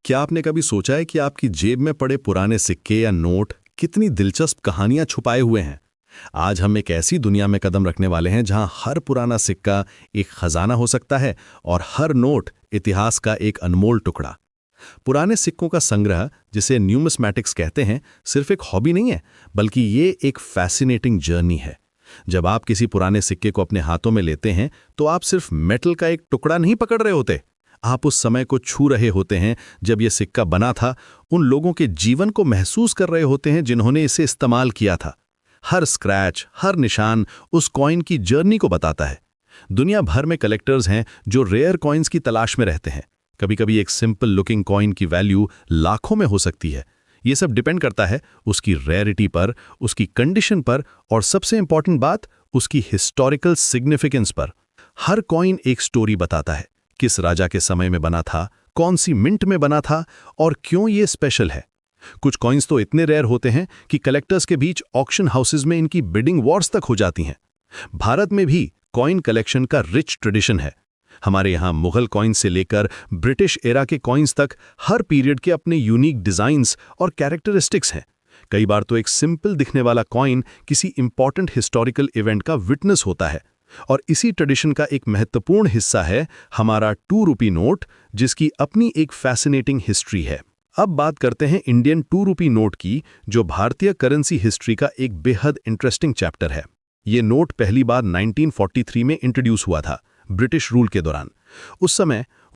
क्या आपने कभी सोचा है कि आपकी जेब में पड़े पुराने सिक्के या नोट कितनी दिलचस्प कहानियां छुपाए हुए हैं? आज हम एक ऐसी दुनिया में कदम रखने वाले हैं जहां हर पुराना सिक्का एक खजाना हो सकता है और हर नोट इतिहास का एक अनमोल टुकड़ा। पुराने सिक्कों का संग्रह, जिसे न्यूमिस्मैटिक्स कहते हैं, सिर्फ एक हॉबी नहीं है, बल्कि ये एक फैसिनेटिंग जर्नी है। जब आप किसी पुराने सिक्के को अपने हाथों में लेते हैं तो आप सिर्फ मेटल का एक टुकड़ा नहीं पकड़ रहे होते, आप उस समय को छू रहे होते हैं जब यह सिक्का बना था, उन लोगों के जीवन को महसूस कर रहे होते हैं जिन्होंने इसे इस्तेमाल किया था। हर स्क्रैच, हर निशान उस कॉइन की जर्नी को बताता है। दुनिया भर में कलेक्टर्स हैं जो रेयर कॉइन्स की तलाश में रहते हैं। कभी कभी एक सिंपल लुकिंग कॉइन की वैल्यू लाखों में हो सकती है। ये सब डिपेंड करता है उसकी रेयरिटी पर, उसकी कंडीशन पर और सबसे इंपॉर्टेंट बात, उसकी हिस्टोरिकल सिग्निफिकेंस पर। हर कॉइन एक स्टोरी बताता है, किस राजा के समय में बना था, कौन सी मिंट में बना था और क्यों ये स्पेशल है। कुछ कॉइन्स तो इतने रेयर होते हैं कि कलेक्टर्स के बीच ऑक्शन हाउसेज में इनकी बिडिंग वॉर्स तक हो जाती हैं। भारत में भी कॉइन कलेक्शन का रिच ट्रेडिशन है। हमारे यहाँ मुगल कॉइन से लेकर ब्रिटिश एरा के कॉइन्स तक हर पीरियड के अपने यूनिक डिजाइन्स और कैरेक्टरिस्टिक्स हैं। कई बार तो एक सिंपल दिखने वाला कॉइन किसी इंपॉर्टेंट हिस्टोरिकल इवेंट का विटनेस होता है। और इसी ट्रेडिशन का एक महत्वपूर्ण हिस्सा है हमारा 2 रुपी नोट, जिसकी अपनी एक फैसिनेटिंग हिस्ट्री है। अब बात करते हैं इंडियन 2 रुपी नोट की, जो भारतीय करेंसी हिस्ट्री का एक बेहद इंटरेस्टिंग चैप्टर है। ये नोट पहली बार 1943 में इंट्रोड्यूस हुआ था, ब्रिटिश रूल के दौरान। उस समय